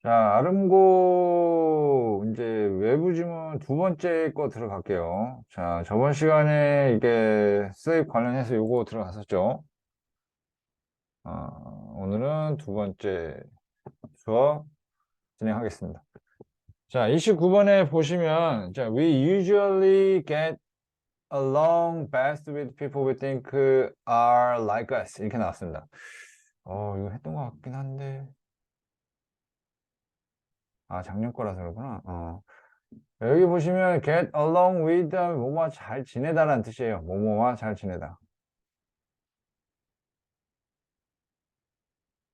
자, 아름고 이제 외부 지문 두 번째 거 들어갈게요. 자, 저번 시간에 이게 수입 관련해서 요거 들어갔었죠. 오늘은 두 번째 수업 진행하겠습니다. 자, 29번에 보시면, 자, we usually get along best with people we think are like us. 이렇게 나왔습니다. 이거 했던 것 같긴 한데. 작년 거라서 그러구나. 여기 보시면 get along with 뭐뭐와 잘 지내다라는 뜻이에요. 뭐뭐와 잘 지내다.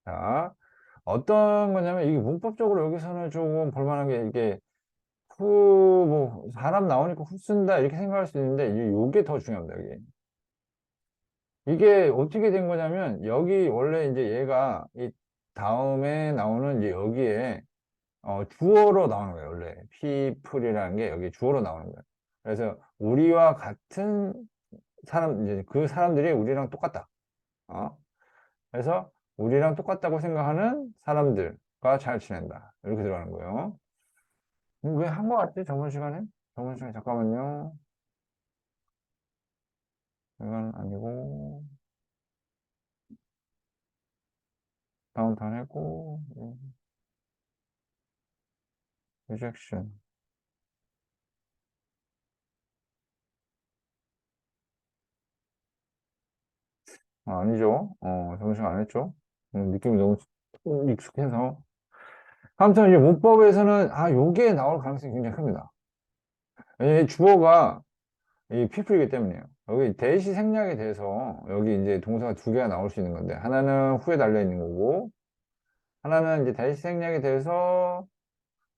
자, 어떤 거냐면 이게 문법적으로 여기서는 조금 볼만한 게 이게 뭐 사람 나오니까 후 쓴다 이렇게 생각할 수 있는데 이게 더 중요합니다. 이게 어떻게 된 거냐면 여기 원래 이제 얘가 이 다음에 나오는 이제 여기에 주어로 나오는 거예요. 원래 people이라는 게 여기 주어로 나오는 거예요. 그래서 우리와 같은 사람, 이제 그 사람들이 우리랑 똑같다. 어? 그래서 우리랑 똑같다고 생각하는 사람들과 잘 지낸다. 이렇게 들어가는 거예요. 왜 한 거 같지? 저번 시간에? 저번 시간에 잠깐만요. 이건 아니고 다운타운 했고 리젝션 아니죠. 저번 시간 안 했죠. 느낌이 너무 익숙해서 아무튼 이제 문법에서는 요게 나올 가능성이 굉장히 큽니다. 왜냐면 주어가 이 people이기 때문이에요. 여기 대시 생략에 대해서 여기 이제 동사가 두 개가 나올 수 있는 건데 하나는 후에 달려 있는 거고 하나는 이제 대시 생략에 대해서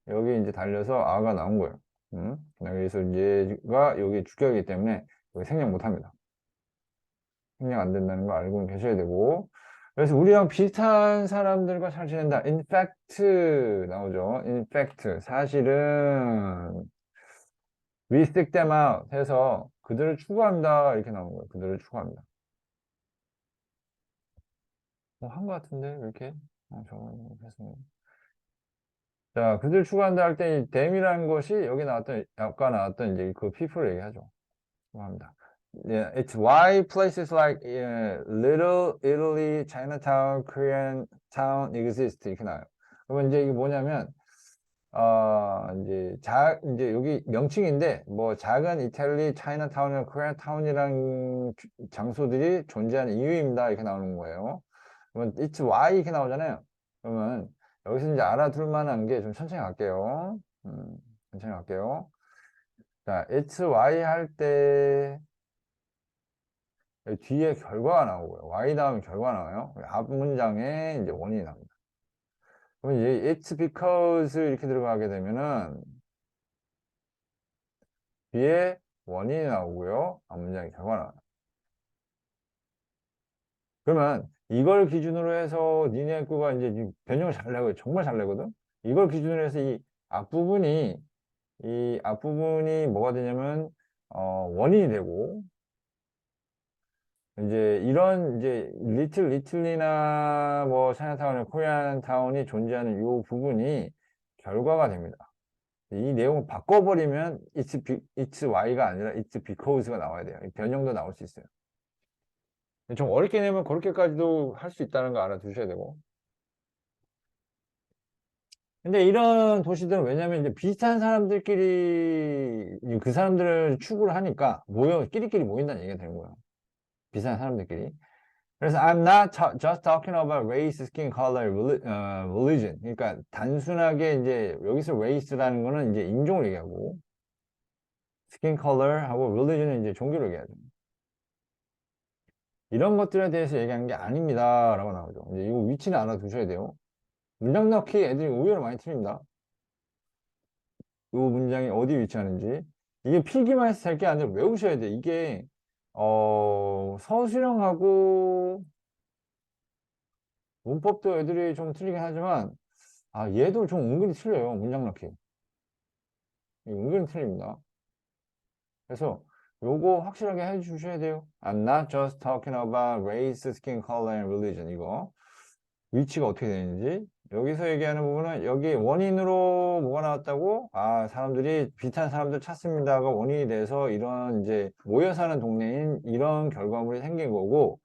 여기 이제 달려서 아가 나온 거예요. 그래서 얘가 여기 주격이기 때문에 여기 생략 못 합니다. 생략 안 된다는 거 알고 계셔야 되고 그래서 우리랑 비슷한 사람들과 잘 지낸다. In fact 나오죠. In fact 사실은 we seek them out 해서 그들을 추구한다 이렇게 나온 거예요. 그들을 추구한다. 한 것 같은데 왜 이렇게 저거 해서 자 그들 추구한다 할 때 이 them이라는 것이 여기 나왔던 아까 나왔던 이제 그 people을 얘기하죠. 추구합니다. Yeah, it's why places like Little Italy, Chinatown, Korean Town exist 이렇게 나와요. 그러면 이제 이게 뭐냐면 이제 여기 명칭인데 뭐 작은 이탈리, 차이나타운이나 코리아타운이라는 장소들이 존재하는 이유입니다. 이렇게 나오는 거예요. 그러면 it's why 이렇게 나오잖아요. 그러면 여기서 이제 알아둘 만한 게 좀 천천히 갈게요. 천천히 갈게요. 자, it's why 할 때 뒤에 결과가 나오고요. why 다음에 결과가 나와요. 앞 문장에 이제 원인이 나옵니다. 그럼 이제 it's because 이렇게 들어가게 되면은 뒤에 원인이 나오고요. 앞 문장에 결과가 나와요. 그러면 이걸 기준으로 해서 니네 학교가 이제 변형을 잘 내고 정말 잘 내거든. 이걸 기준으로 해서 이 앞부분이 뭐가 되냐면 원인이 되고 이제 이런 이제 리틀리나 뭐 차이나타운이나 코리안타운이 존재하는 이 부분이 결과가 됩니다. 이 내용을 바꿔버리면 it's why가 아니라 it's because가 나와야 돼요. 변형도 나올 수 있어요. 좀 어렵게 내면 그렇게까지도 할 수 있다는 거 알아두셔야 되고. 근데 이런 도시들은 왜냐면 이제 비슷한 사람들끼리 그 사람들을 추구를 하니까 끼리끼리 모인다는 얘기가 되는 거예요. 비슷한 사람들끼리. 그래서 I'm not just talking about race, skin color, religion. 그러니까 단순하게 이제 여기서 race라는 거는 이제 인종을 얘기하고 skin color하고 religion은 이제 종교를 얘기하죠. 이런 것들에 대해서 얘기하는 게 아닙니다. 라고 나오죠. 이제 이거 위치는 알아두셔야 돼요. 문장 넣기 애들이 의외로 많이 틀립니다. 이 문장이 어디 위치하는지. 이게 필기만 해서 될 게 아니라 외우셔야 돼. 이게, 서술형하고 문법도 애들이 좀 틀리긴 하지만, 얘도 좀 은근히 틀려요. 문장 넣기. 은근히 틀립니다. 그래서 요거 확실하게 해주셔야 돼요. I'm not just talking about race, skin color, and religion. 이거. 위치가 어떻게 되는지 여기서 얘기하는 부분은 여기 원인으로 뭐가 나왔다고? 아, 사람들이 비슷한 사람들 찾습니다가 원인이 돼서 이런 이제 모여 사는 동네인 이런 결과물이 생긴 거고,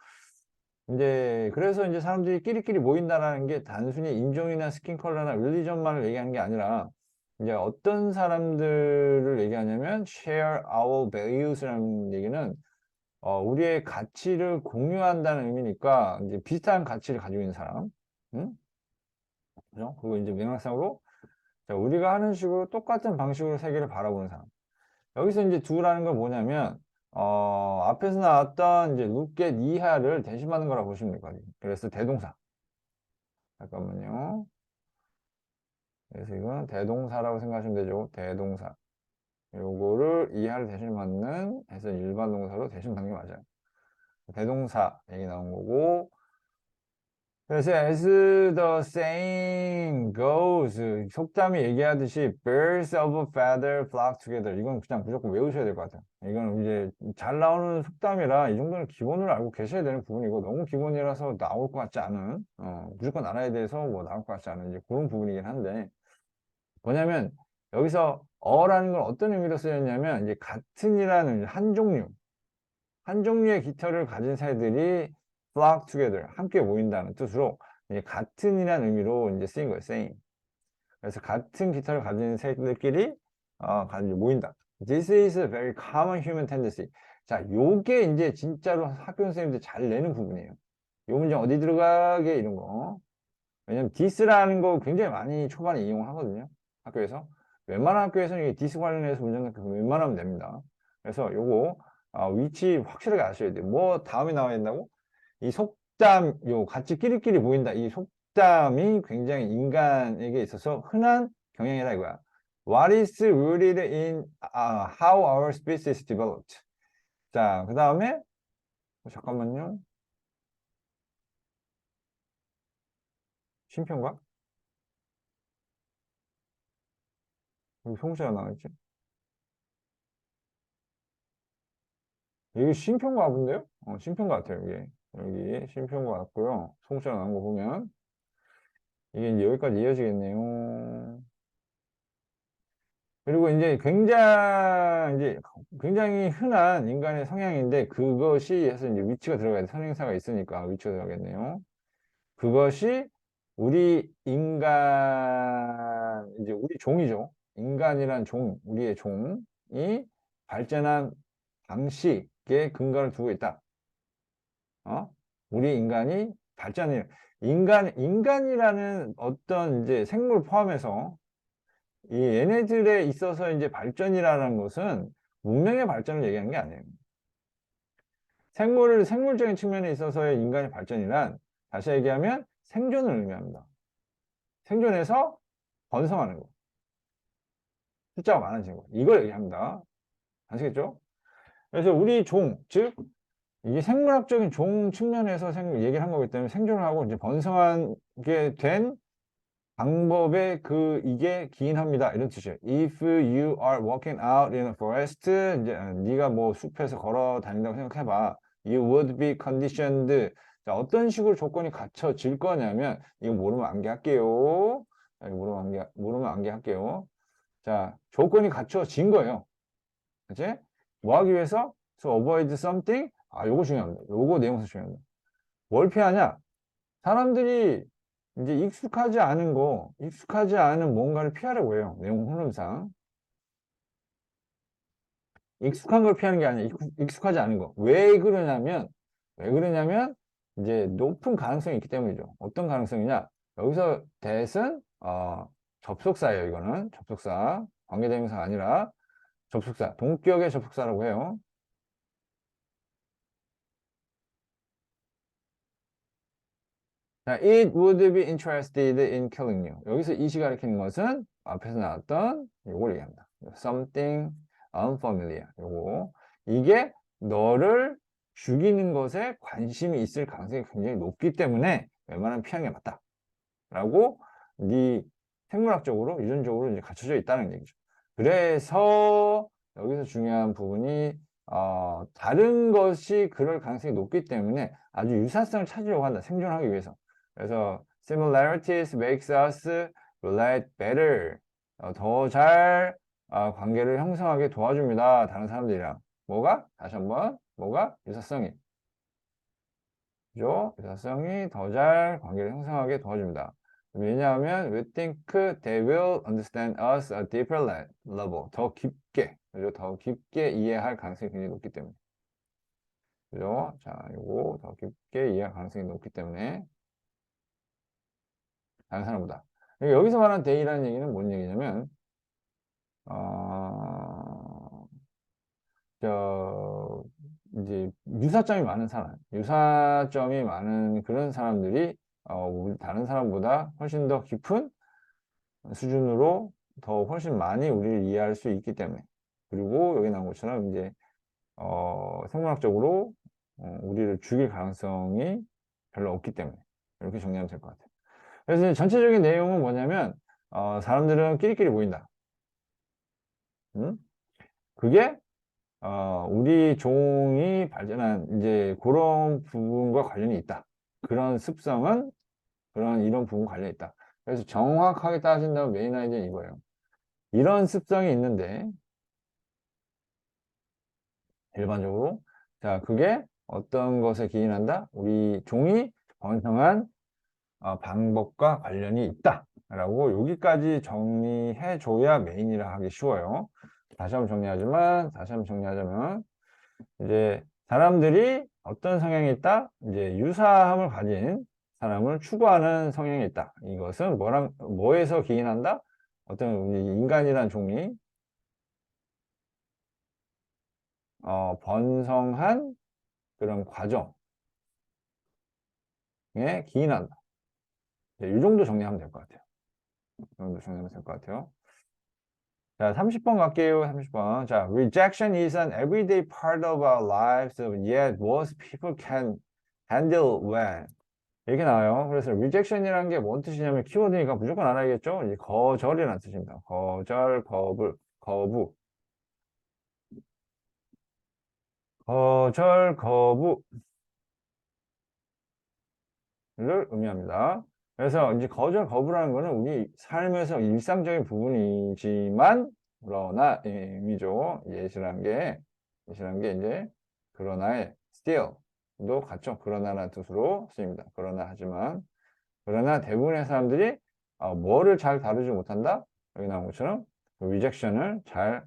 이제 그래서 이제 사람들이 끼리끼리 모인다라는 게 단순히 인종이나 스킨 컬러나 릴리전만을 얘기하는 게 아니라 이제 어떤 사람들을 얘기하냐면 share our values라는 얘기는 우리의 가치를 공유한다는 의미니까 이제 비슷한 가치를 가지고 있는 사람, 응? 그죠? 그리고 이제 맥락상으로 자, 우리가 하는 식으로 똑같은 방식으로 세계를 바라보는 사람. 여기서 이제 do라는 건 뭐냐면 앞에서 나왔던 이제 look at 이하를 대신하는 거라고 보시면 될 거 아니에요. 그래서 대동사. 잠깐만요. 그래서 이건 대동사라고 생각하시면 되죠. 대동사. 요거를 이하를 대신 받는 해서 일반 동사로 대신 받는 게 맞아요. 대동사 얘기 나온 거고. 그래서 as the saying goes 속담이 얘기하듯이 birds of a feather flock together 이건 그냥 무조건 외우셔야 될 것 같아요. 이건 이제 잘 나오는 속담이라 이 정도는 기본으로 알고 계셔야 되는 부분이고 너무 기본이라서 나올 것 같지 않은 무조건 알아야 돼서 뭐 나올 것 같지 않은 이제 그런 부분이긴 한데 뭐냐면 여기서 어라는 건 어떤 의미로 쓰였냐면 이제 같은이라는 한 종류의 깃털을 가진 새들이 flock together, 함께 모인다는 뜻으로 이제 같은이라는 의미로 이제 쓰인 거예요, same. 그래서 같은 깃털을 가진 새들끼리 가지고 모인다. This is a very common human tendency. 자, 요게 이제 진짜로 학교 선생님들 잘 내는 부분이에요. 요 문제 어디 들어가게 이런 거. 왜냐면 this라는 거 굉장히 많이 초반에 이용을 하거든요. 학교에서. 웬만한 학교에서는 이게 this 관련해서 문제는 웬만하면 됩니다. 그래서 요거 위치 확실하게 아셔야 돼요. 뭐 다음에 나와야 된다고? 이 속담, 요 같이 끼리끼리 모인다. 이 속담이 굉장히 인간에게 있어서 흔한 경향이다 이거야. What is rooted in how our species developed? 자, 그 다음에 잠깐만요. 심평가? 여기 송수가 나와있지? 이게 심평가 본데요? 심평가 같아요, 이게. 여기 심평가 같고요. 송수가 나온 거 보면. 이게 이제 여기까지 이어지겠네요. 그리고 이제 굉장히 흔한 인간의 성향인데 그것이 해서 이제 위치가 들어가야 돼. 선행사가 있으니까 위치가 들어가겠네요. 그것이 이제 우리 종이죠. 인간이란 우리의 종이 발전한 방식에 근거를 두고 있다. 우리 인간이 인간이라는 어떤 이제 생물 포함해서 이 얘네들에 있어서 이제 발전이라는 것은 문명의 발전을 얘기하는 게 아니에요. 생물적인 측면에 있어서의 인간의 발전이란 다시 얘기하면 생존을 의미합니다. 생존해서 번성하는 거. 숫자가 많아지는 거. 이걸 얘기합니다. 아시겠죠? 그래서 우리 즉, 이게 생물학적인 종 측면에서 얘기를 한 거기 때문에 생존을 하고 이제 번성하게 된 방법에 이게 기인합니다. 이런 뜻이에요. If you are walking out in a forest, 이제 네가 뭐 숲에서 걸어 다닌다고 생각해봐. You would be conditioned. 자, 어떤 식으로 조건이 갖춰질 거냐면 이거 모르면 암기할게요. 자, 이거 모르면 암기할게요. 자, 조건이 갖춰진 거예요. 그치? 뭐 하기 위해서? So avoid something. 요거 중요합니다. 요거 내용서 중요합니다. 뭘 피하냐? 사람들이 이제 익숙하지 않은 뭔가를 피하려고 해요. 내용 흐름상. 익숙한 걸 피하는 게 아니라 익숙하지 않은 거. 왜 그러냐면, 이제 높은 가능성이 있기 때문이죠. 어떤 가능성이냐? 여기서 대은 접속사예요, 이거는. 접속사. 관계대명사가 아니라 접속사. 동격의 접속사라고 해요. 자, it would be interested in killing you. 여기서 it이 가리키는 것은 앞에서 나왔던 요걸 얘기합니다. something unfamiliar. 요거. 이게 너를 죽이는 것에 관심이 있을 가능성이 굉장히 높기 때문에 웬만하면 피하는 게 맞다. 라고 네 생물학적으로, 유전적으로 이제 갖춰져 있다는 얘기죠. 그래서 여기서 중요한 부분이 다른 것이 그럴 가능성이 높기 때문에 아주 유사성을 찾으려고 한다. 생존하기 위해서. 그래서 similarities makes us relate better. 더 잘 관계를 형성하게 도와줍니다. 다른 사람들이랑. 뭐가? 다시 한번. 뭐가? 유사성이. 그죠? 유사성이 더 잘 관계를 형성하게 도와줍니다. 왜냐하면 we think they will understand us at a deeper level. 더 깊게, 그죠? 더 깊게 이해할 가능성이 굉장히 높기 때문에. 그죠? 자, 요거 더 깊게 이해할 가능성이 높기 때문에 다른 사람보다. 여기서 말하는 they라는 얘기는 뭔 얘기냐면 어, 저 이제 유사점이 많은 사람, 유사점이 많은 그런 사람들이 다른 사람보다 훨씬 더 깊은 수준으로 더 훨씬 많이 우리를 이해할 수 있기 때문에. 그리고 여기 나온 것처럼 이제 생물학적으로 우리를 죽일 가능성이 별로 없기 때문에 이렇게 정리하면 될 것 같아요. 그래서 이제 전체적인 내용은 뭐냐면 사람들은 끼리끼리 모인다. 음? 그게 우리 종이 발전한 이제 그런 부분과 관련이 있다. 그런 습성은 이런 부분과 관련이 있다. 그래서 정확하게 따진다면 메인 아이디어는 이거예요. 이런 습성이 있는데 일반적으로 자 그게 어떤 것에 기인한다? 우리 종이 번성한 방법과 관련이 있다. 라고 여기까지 정리해 줘야 메인이라 하기 쉬워요. 다시 한번 정리하자면 이제 사람들이 어떤 성향이 있다? 이제 유사함을 가진 사람을 추구하는 성향이 있다. 이것은 뭐에서 기인한다? 어떤 우리 인간이란 종이 번성한 그런 과정에 기인한다. 이 정도 정리하면 될 것 같아요. 이 정도 정리하면 될 것 같아요. 자, 30번 갈게요. 30번. 자, rejection is an everyday part of our lives, yet most people can handle when. 이렇게 나와요. 그래서 rejection이라는 게 뭔 뜻이냐면 키워드니까 무조건 알아야겠죠? 이 거절이라는 뜻입니다. 거절, 거부. 거절, 거부를 의미합니다. 그래서 이제 거절, 거부라는 거는 우리 삶에서 일상적인 부분이지만 그러나 의미죠. 예시란 게 이제 그러나의 still도 같죠. 그러나라는 뜻으로 쓰입니다. 그러나 대부분의 사람들이 뭐를 잘 다루지 못한다? 여기 나온 것처럼 rejection을 잘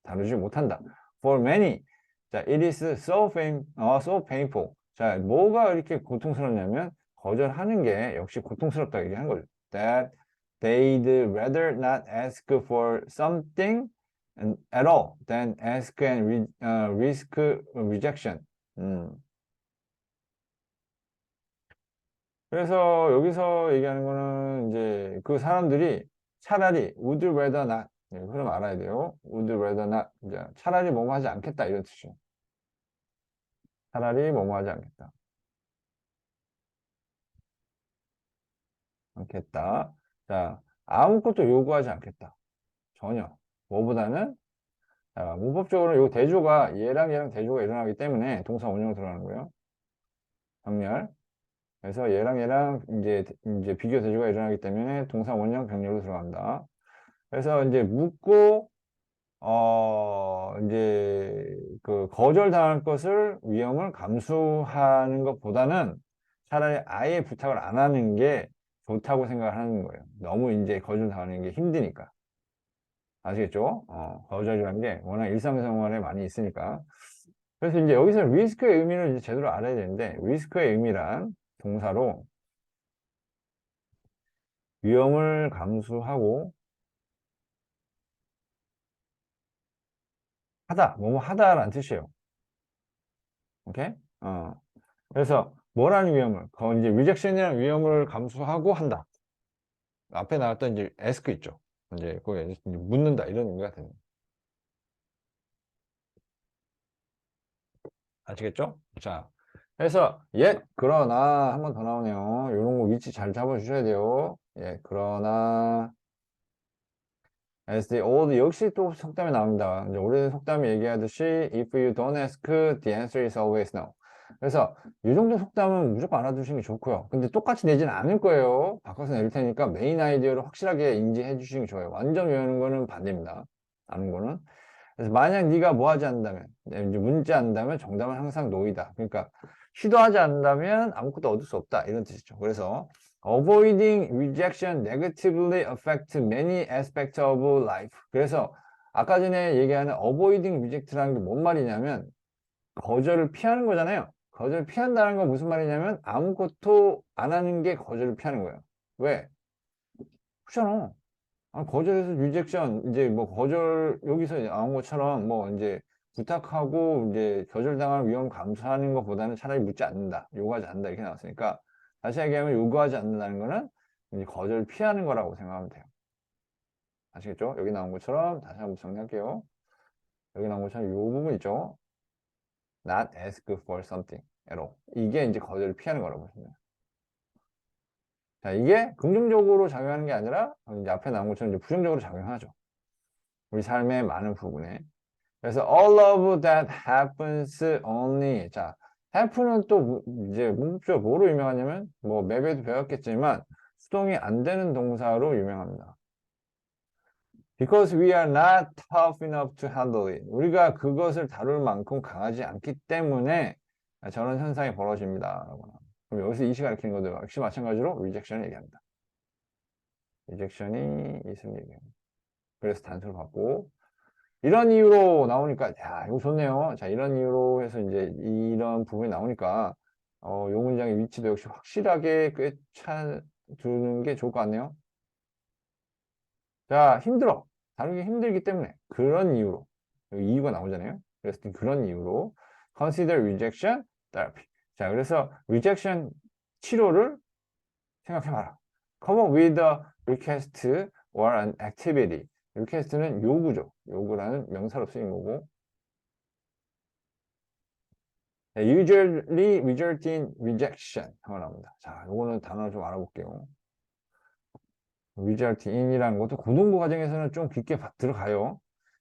다루지 못한다. For many, 자, it is so painful. 자, 뭐가 이렇게 고통스럽냐면 거절하는 게 역시 고통스럽다 얘기한 거죠. That they'd rather not ask for something at all than ask and risk rejection. 그래서 여기서 얘기하는 거는 이제 그 사람들이 차라리 would rather not 그럼 알아야 돼요. would rather not 이제 차라리 뭐뭐 하지 않겠다 이런 뜻이에요. 차라리 뭐뭐 하지 않겠다. 자, 아무것도 요구하지 않겠다. 전혀. 뭐보다는 문법적으로 요 대조가 얘랑 대조가 일어나기 때문에 동사 원형으로 들어가는 거예요. 병렬. 그래서 얘랑 이제 비교 대조가 일어나기 때문에 동사 원형 병렬로 들어간다. 그래서 이제 묻고 이제 그 거절당할 것을 위험을 감수하는 것보다는 차라리 아예 부탁을 안 하는 게 좋다고 생각을 하는 거예요. 너무 이제 거절당하는 게 힘드니까. 아시겠죠? 거절이라는 게 워낙 일상생활에 많이 있으니까. 그래서 이제 여기서 리스크의 의미를 이제 제대로 알아야 되는데, 리스크의 의미란 동사로 위험을 감수하고 뭐뭐 하다라는 뜻이에요. 오케이? 그래서 뭐라는 위험을, 이제 rejection이라는 위험을 감수하고 한다. 앞에 나왔던 이제 ask 있죠. 이제 거기에 이제 묻는다 이런 의미가 됩니다. 아시겠죠? 자, 그래서 그러나 한 번 더 나오네요. 이런 거 위치 잘 잡아주셔야 돼요. 그러나 as the old 역시 또 속담이 나옵니다. 이제 오래된 속담이 얘기하듯이 if you don't ask, the answer is always no. 그래서 이 정도 속담은 무조건 알아두시는 게 좋고요. 근데 똑같이 내지는 않을 거예요. 바꿔서 낼 테니까 메인 아이디어를 확실하게 인지해 주시는 게 좋아요. 완전 외우는 거는 반대입니다. 아는 거는. 그래서 만약 네가 뭐 하지 않는다면, 이제 묻지 않는다면 정답은 항상 노이다. 그러니까 시도하지 않는다면 아무것도 얻을 수 없다. 이런 뜻이죠. 그래서 avoiding rejection negatively affect many aspects of life. 그래서 아까 전에 얘기하는 avoiding reject라는 게 뭔 말이냐면 거절을 피하는 거잖아요. 거절을 피한다는 건 무슨 말이냐면 아무것도 안 하는 게 거절을 피하는 거예요. 왜? 그렇잖아. 아, 거절해서 리젝션 이제 뭐 거절 여기서 나온 것처럼 뭐 이제 부탁하고 이제 거절당할 위험 감수하는 것보다는 차라리 묻지 않는다, 요구하지 않는다 이렇게 나왔으니까 다시 얘기하면 요구하지 않는다는 거는 이제 거절 피하는 거라고 생각하면 돼요. 아시겠죠? 여기 나온 것처럼 다시 한번 정리할게요. 여기 나온 것처럼 요 부분 있죠? Not ask for something at all. 이게 이제 거절을 피하는 거라고 보시면 돼요. 자, 이게 긍정적으로 작용하는 게 아니라 이제 앞에 나온 것처럼 이제 부정적으로 작용하죠. 우리 삶의 많은 부분에. 그래서 all of that happens only. 자, happen은 또 이제 문법적으로 뭐로 유명하냐면 뭐 맵에도 배웠겠지만 수동이 안 되는 동사로 유명합니다. Because we are not tough enough to handle it. 우리가 그것을 다룰 만큼 강하지 않기 때문에 저런 현상이 벌어집니다. 그럼 여기서 이시 가리키는 것도 역시 마찬가지로 rejection을 얘기합니다. rejection이 있음을 얘기합니다. 그래서 단수를 받고 이런 이유로 나오니까 야 이거 좋네요. 자 이런 이유로 해서 이제 이런 부분이 나오니까 요 문장의 위치도 역시 확실하게 꿰차두는 게 좋을 것 같네요. 자 힘들어. 다루기 힘들기 때문에 그런 이유로 여기 이유가 나오잖아요. 그래서 그런 이유로 consider rejection therapy. 자 그래서 rejection 치료를 생각해봐라. Come up with a request or an activity. request는 요구죠. 요구라는 명사로 쓰인 거고 usually result in rejection 하고 나옵니다. 자, 요거는 단어를 좀 알아볼게요. result in이라는 것도 고등부 과정에서는 좀 깊게 들어가요.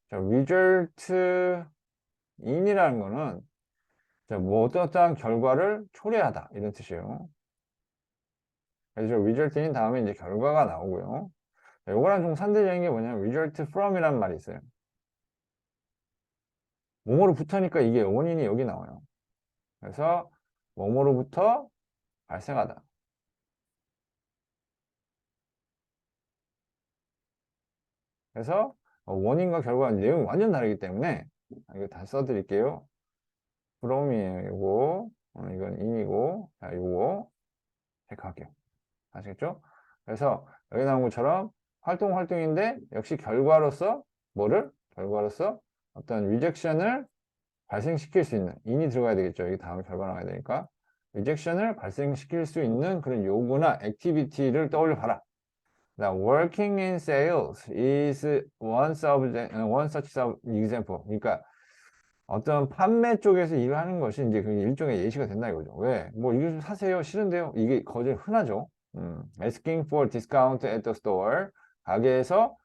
자, result in이라는 거는 자, 뭐 어떠한 결과를 초래하다 이런 뜻이에요. 그래서 result in 다음에 이제 결과가 나오고요. 자, 요거랑 좀 상대적인 게 뭐냐면 result from이라는 말이 있어요. 뭐뭐로부터니까 이게 원인이 여기 나와요. 그래서 뭐뭐로부터 발생하다. 그래서 원인과 결과 내용이 완전 다르기 때문에 이거 다 써드릴게요. from이에요. 이거 이건 in이고 자 이거 체크할게요. 아시겠죠? 그래서 여기 나온 것처럼 활동인데 역시 결과로서 뭐를? 결과로서 어떤 리젝션을 발생시킬 수 있는 in이 들어가야 되겠죠. 여기 다음 결과 나와야 되니까 리젝션을 발생시킬 수 있는 그런 요구나 액티비티를 떠올려 봐라. Now, working in sales is one such example. 그러니까 어떤 판매 쪽에서 일을 하는 것이 이제 그 일종의 예시가 된다 이거죠. 왜? 뭐 이거 좀 사세요. 싫은데요. 이게 거절 흔하죠. Asking for discount at the store. 가게에서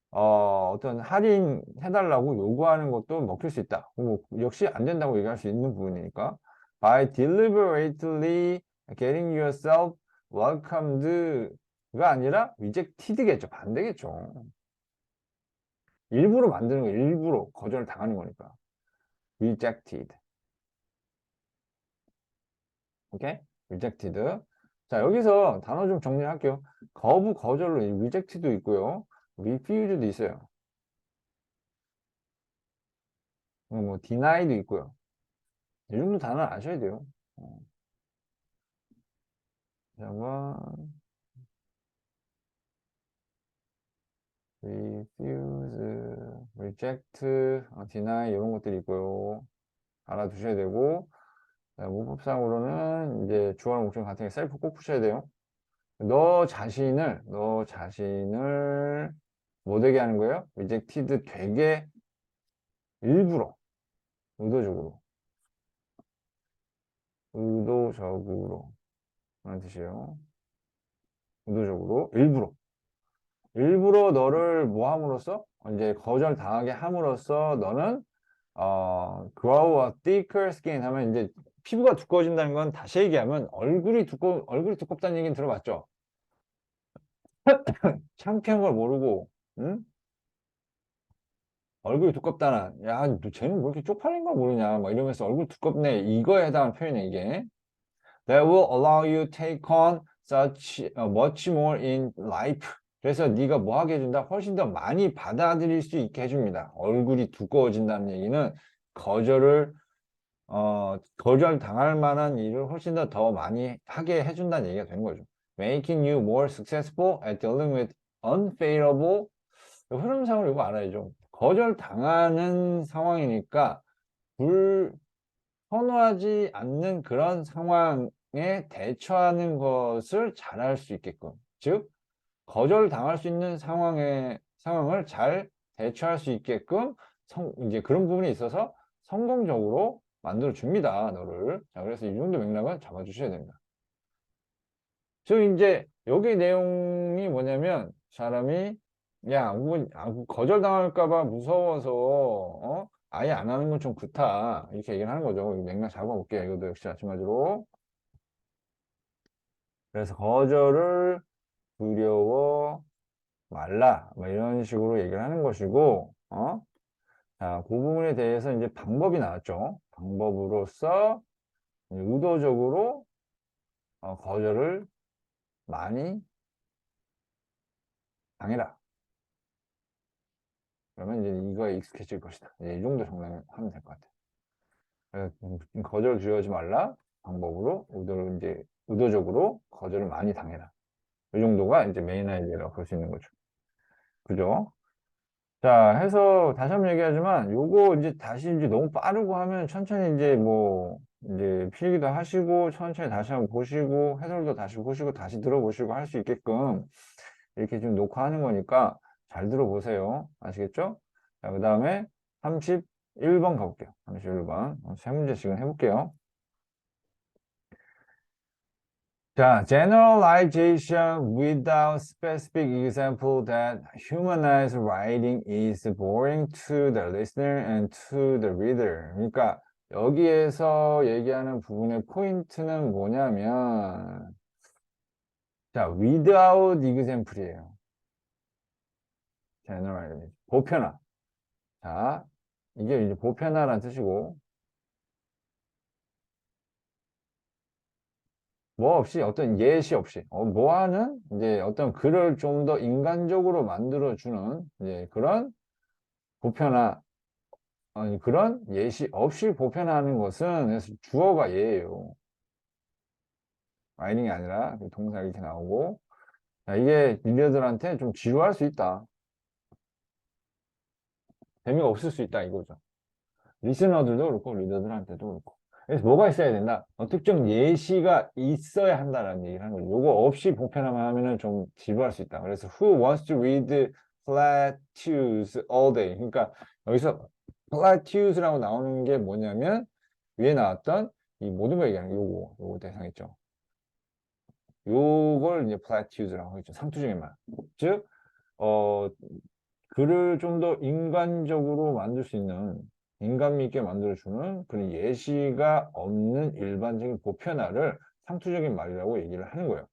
어떤 할인 해달라고 요구하는 것도 먹힐 수 있다. 뭐 역시 안 된다고 얘기할 수 있는 부분이니까. By deliberately getting yourself welcomed가 아니라 rejected겠죠. 반대겠죠. 일부러 만드는 거, 일부러 거절을 당하는 거니까. rejected. 오케이? rejected. 자, 여기서 단어 좀 정리할게요. 거부, 거절로 reject도 있고요. refuse도 있어요. 뭐 deni도 있고요. 이 정도 단어를 아셔야 돼요. 한번 refuse, reject, deny 이런 것들이 있고요. 알아두셔야 되고 문법상으로는 이제 주어랑 목적 같은 게 셀프 꼭 푸셔야 돼요. 너 자신을 못 되게 하는 거예요. rejected 되게 일부러 의도적으로 라는 뜻이에요. 의도적으로 일부러 너를 뭐 함으로써 이제 거절 당하게 함으로써 너는 grow a thicker skin 하면 이제 피부가 두꺼워진다는 건 다시 얘기하면 얼굴이 두껍다는 얘기는 들어봤죠? 창피한 걸 모르고, 응? 얼굴이 두껍다나, 야, 너 쟤는 왜 이렇게 쪽팔린 걸 모르냐, 막 이러면서 얼굴 두껍네. 이거에 해당하는 표현이야, 이게. That will allow you to take on such much more in life. 그래서 네가 뭐 하게 해준다? 훨씬 더 많이 받아들일 수 있게 해줍니다. 얼굴이 두꺼워진다는 얘기는 거절을 거절 당할 만한 일을 훨씬 더 많이 하게 해준다는 얘기가 되는 거죠. Making you more successful at dealing with unfavorable 흐름상을 이거 알아야죠. 거절 당하는 상황이니까 선호하지 않는 그런 상황에 대처하는 것을 잘할 수 있게끔, 즉 거절당할 수 있는 상황을 잘 대처할 수 있게끔 이제 그런 부분에 있어서 성공적으로 만들어 줍니다, 너를. 자, 그래서 이 정도 맥락은 잡아주셔야 됩니다. 즉 이제 여기 내용이 뭐냐면 사람이 야, 거절당할까 봐 무서워서 아예 안 하는 건 좀 그렇다 이렇게 얘기를 하는 거죠. 맥락 잡아볼게요. 이것도 역시 마찬가지로. 그래서 거절을 두려워 말라 뭐 이런 식으로 얘기를 하는 것이고, 자, 그 부분에 대해서 이제 방법이 나왔죠. 방법으로서 의도적으로 거절을 많이 당해라. 그러면 이제 이거에 익숙해질 것이다. 이제 이 정도 정리하면 될 것 같아요. 그래서 거절을 두려워하지 말라. 방법으로 의도적으로 거절을 많이 당해라. 이 정도가 이제 메인 아이디어라고 볼 수 있는 거죠. 그죠? 자, 해서 다시 한번 얘기하지만 요거 이제 다시 이제 너무 빠르고 하면 천천히 이제 뭐 이제 필기도 하시고 천천히 다시 한번 보시고 해설도 다시 보시고 다시 들어보시고 할 수 있게끔 이렇게 좀 녹화하는 거니까 잘 들어보세요. 아시겠죠? 자, 그 다음에 31번 가볼게요. 31번. 세 문제씩은 해볼게요. 자, generalization without specific example that humanized writing is boring to the listener and to the reader. 그러니까 여기에서 얘기하는 부분의 포인트는 뭐냐면 자, without example이에요. generalization. 보편화. 자, 이게 이제 보편화라는 뜻이고 뭐 없이 어떤 예시 없이 뭐 하는 이제 어떤 글을 좀 더 인간적으로 만들어주는 이제 그런 보편화 아니 그런 예시 없이 보편화하는 것은 그래서 주어가 얘예요. 라이딩이 아니라 동사 이렇게 나오고 자, 이게 리더들한테 좀 지루할 수 있다. 재미가 없을 수 있다 이거죠. 리스너들도 그렇고 리더들한테도 그렇고. 그래서 뭐가 있어야 된다? 특정 예시가 있어야 한다라는 얘기를 하는 거죠. 요거 없이 보편화만 하면은 좀 지루할 수 있다. 그래서 who wants to read plateaus all day? 그러니까 여기서 plateaus라고 나오는 게 뭐냐면 위에 나왔던 이 모든 걸 얘기하는 요거 대상이죠. 요걸 이제 plateaus라고 하죠. 상투적인 말. 즉, 글을 좀 더 인간적으로 만들 수 있는 인간미 있게 만들어주는 그런 예시가 없는 일반적인 보편화를 상투적인 말이라고 얘기를 하는 거예요.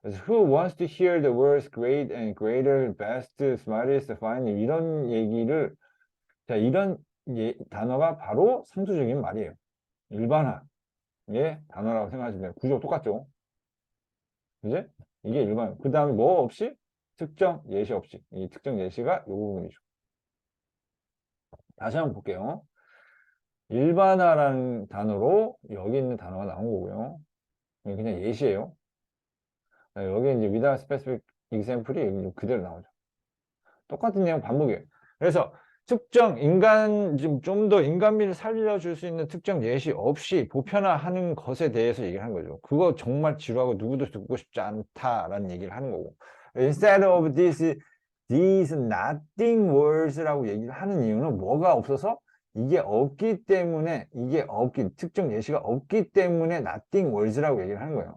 그래서 who wants to hear the words great and greater, best, smartest, fine 이런 얘기를 자 이런 단어가 바로 상투적인 말이에요. 일반화의 단어라고 생각하시면 돼요. 구조 똑같죠? 이제 이게 일반. 그 다음에 뭐 없이 특정 예시 없이 이 특정 예시가 이 부분이죠. 다시 한번 볼게요. 일반화라는 단어로 여기 있는 단어가 나온 거고요. 그냥 예시예요. 여기 이제 without specific example이 그대로 나오죠. 똑같은 내용 반복이에요. 그래서 특정 좀 더 인간미를 살려줄 수 있는 특정 예시 없이 보편화하는 것에 대해서 얘기를 하는 거죠. 그거 정말 지루하고 누구도 듣고 싶지 않다라는 얘기를 하는 거고. Instead of these nothing words라고 얘기를 하는 이유는 뭐가 없어서 이게 없기 때문에 특정 예시가 없기 때문에 nothing words라고 얘기를 하는 거예요.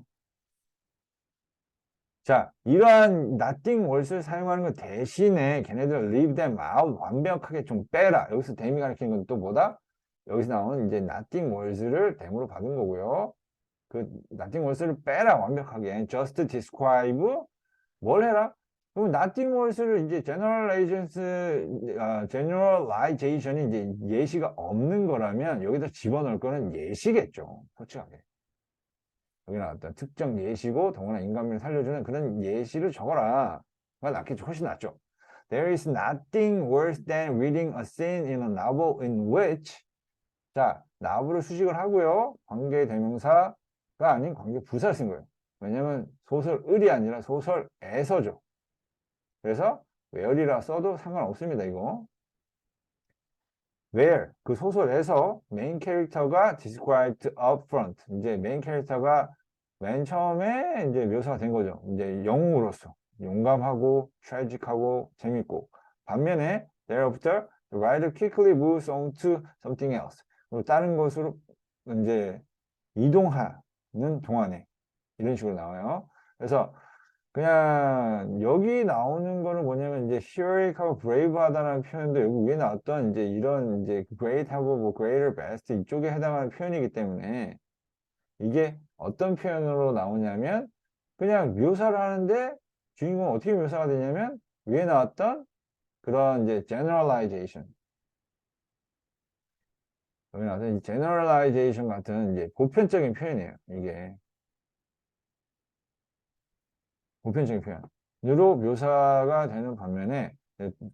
자, 이러한 nothing words를 사용하는 것 대신에 걔네들 leave them out 완벽하게 좀 빼라. 여기서 데미 가리키는 건 또 뭐다? 여기서 나오는 이제 nothing was를 댐으로 받은 거고요. 그 nothing was를 빼라 완벽하게. just describe 뭘 해라? 그럼 nothing was를 이제 generalization이 이제 예시가 없는 거라면 여기다 집어넣을 거는 예시겠죠. 솔직하게. 여기 나왔던 특정 예시고 더구나 인간미를 살려주는 그런 예시를 적어라. 가 낫겠죠. 훨씬 낫죠. There is nothing worse than reading a scene in a novel in which 자, novel을 수식을 하고요. 관계 대명사가 아닌 관계 부사를 쓴 거예요. 왜냐면 소설을이 아니라 소설에서죠. 그래서 where이라 써도 상관없습니다. 이거. where 그 소설에서 메인 캐릭터가 described up front 이제 메인 캐릭터가 맨 처음에 이제 묘사가 된 거죠. 이제 영웅으로서 용감하고 tragic하고 재밌고 반면에 thereafter the writer quickly moves on to something else 그리고 다른 것으로 이제 이동하는 동안에 이런 식으로 나와요. 그래서 그냥 여기 나오는 거는 뭐냐면 이제 heroic하고 brave하다는 표현도 여기 위에 나왔던 이제 이런 이제 great하고 뭐 greater, best 이쪽에 해당하는 표현이기 때문에 이게 어떤 표현으로 나오냐면 그냥 묘사를 하는데 주인공은 어떻게 묘사가 되냐면 위에 나왔던 그런 이제 generalization 여기 나왔던 이 generalization 같은 이제 보편적인 표현이에요. 이게 보편적인 표현으로 묘사가 되는 반면에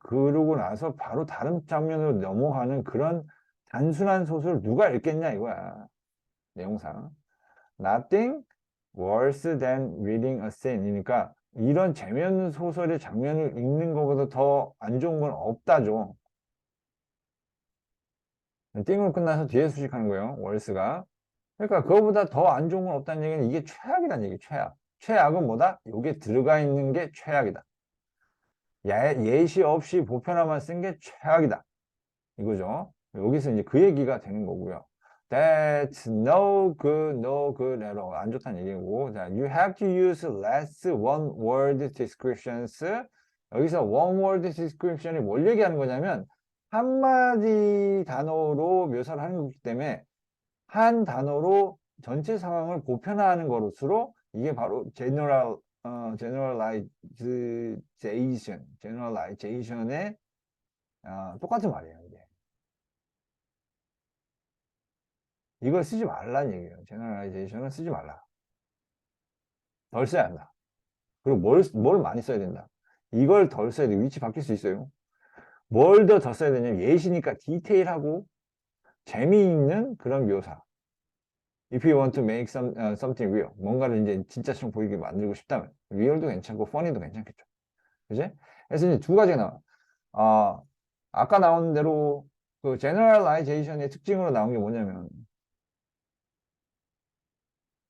그러고 나서 바로 다른 장면으로 넘어가는 그런 단순한 소설을 누가 읽겠냐 이거야. 내용상 Nothing worse than reading a scene 이니까 이런 재미없는 소설의 장면을 읽는 것보다 더 안 좋은 건 없다죠. 띵으로 끝나서 뒤에 수식하는 거예요. worse가. 그러니까 그거보다 더 안 좋은 건 없다는 얘기는 이게 최악이라는 얘기 최악. 최악은 뭐다? 여기에 들어가 있는 게 최악이다. 예시 없이 보편화만 쓴 게 최악이다. 이거죠. 여기서 이제 그 얘기가 되는 거고요. That's no good, no good at all. 안 좋다는 얘기고. 자, you have to use less one word descriptions. 여기서 one word description이 뭘 얘기하는 거냐면, 한마디 단어로 묘사를 하는 거기 때문에, 한 단어로 전체 상황을 보편화하는 것으로, 이게 바로 generalization의 똑같은 말이에요. 이걸 쓰지 말라는 얘기예요. generalization은 쓰지 말라. 덜 써야 한다. 그리고 뭘 많이 써야 된다. 이걸 덜 써야 돼. 위치 바뀔 수 있어요. 뭘 더 써야 되냐면 예시니까 디테일하고 재미있는 그런 묘사. If you want to make something real. 뭔가를 이제 진짜처럼 보이게 만들고 싶다면 real도 괜찮고 funny도 괜찮겠죠. 그지? 그래서 이제 두 가지가 나와. 아까 나온 대로 그 generalization의 특징으로 나온 게 뭐냐면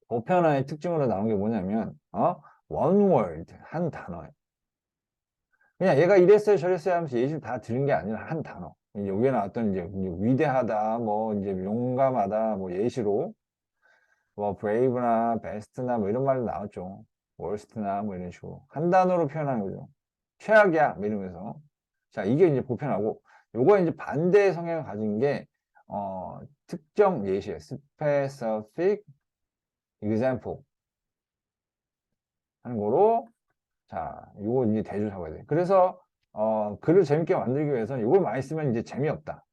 보편화의 특징으로 나온 게 뭐냐면 one word 한 단어 그냥 얘가 이랬어요 저랬어요 하면서 예시를 다 들은 게 아니라 한 단어 이제 여기에 나왔던 이제 위대하다 뭐 이제 용감하다 뭐 예시로 뭐 brave나 best나 뭐 이런 말도 나왔죠. worst나 뭐 이런 식으로 한 단어로 표현하는 거죠. 최악이야 뭐 이러면서 자 이게 이제 보편하고 요거 이제 반대의 성향을 가진 게 특정 예시예요. specific example 하는 거로 자 요거 이제 대조사고야 돼. 그래서 글을 재밌게 만들기 위해서 요걸 많이 쓰면 이제 재미없다.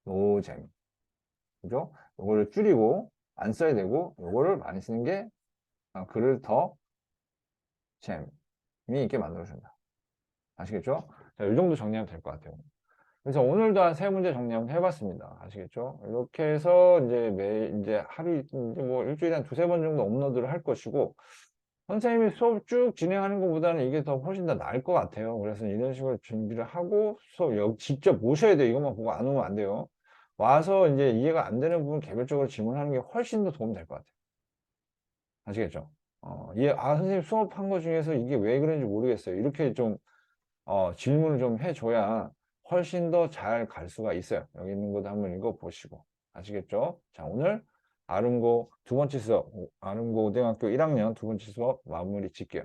노재미. 그죠? 요거를 줄이고 안 써야 되고 요거를 많이 쓰는 게 글을 더 재미있게 만들어준다. 아시겠죠? 자, 이 정도 정리하면 될 것 같아요. 그래서 오늘도 한 세 문제 정리 한번 해봤습니다. 아시겠죠? 이렇게 해서 이제 하루, 이제 뭐 일주일에 한 두세 번 정도 업로드를 할 것이고, 선생님이 수업 쭉 진행하는 것보다는 이게 더 훨씬 더 나을 것 같아요. 그래서 이런 식으로 준비를 하고 수업 여기 직접 오셔야 돼요. 이것만 보고 안 오면 안 돼요. 와서 이제 이해가 안 되는 부분 개별적으로 질문하는 게 훨씬 더 도움 될 것 같아요. 아시겠죠? 선생님 수업한 거 중에서 이게 왜 그런지 모르겠어요. 이렇게 좀, 질문을 좀 해줘야 훨씬 더 잘 갈 수가 있어요. 여기 있는 것도 한번 읽어보시고. 아시겠죠? 자, 오늘 아름고 두 번째 수업, 아름고 고등학교 1학년 두 번째 수업 마무리 짓게요.